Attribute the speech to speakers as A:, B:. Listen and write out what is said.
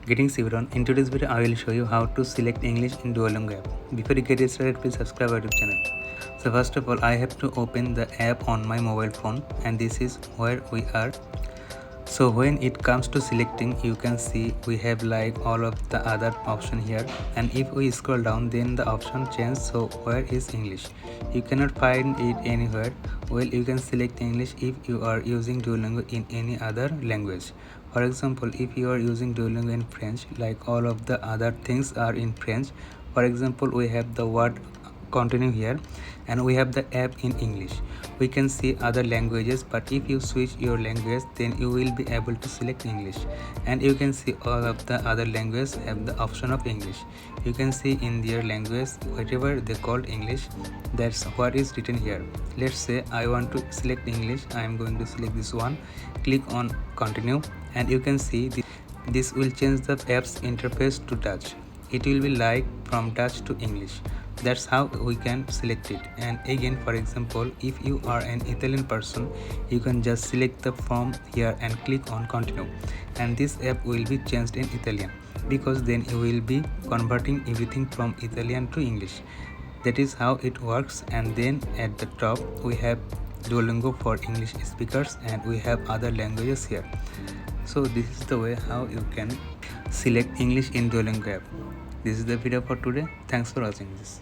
A: Greetings everyone. In today's video, I will show you how to select English in Duolingo app. Before you get started, please subscribe our YouTube channel. So first of all, I have to open the app on my mobile phone, and this is where we are. So when it comes to selecting, you can see we have like all of the other option here, and if we scroll down, then the option changes. So where is English? You cannot find it anywhere. Well, you can select English if you are using Duolingo in any other language. For example, if you are using Duolingo in French, like all of the other things are in French. For example, we have the word continue here, and we have the app in English. We can see other languages, but if you switch your language, then you will be able to select English, and you can see all of the other languages have the option of English. You can see in their language whatever they called English, that's what is written here. Let's say I want to select English. I am going to select this one, click on continue, and you can see this will change the app's interface to Dutch. It will be like from Dutch to English. That's how we can select it. And again, for example, if you are an Italian person, you can just select the form here and click on continue, and this app will be changed in Italian, because then you will be converting everything from Italian to English. That is how it works. And then at the top we have Duolingo for English speakers, and we have other languages here. So this is the way how you can select English in Duolingo app. This is the video for today. Thanks for watching this.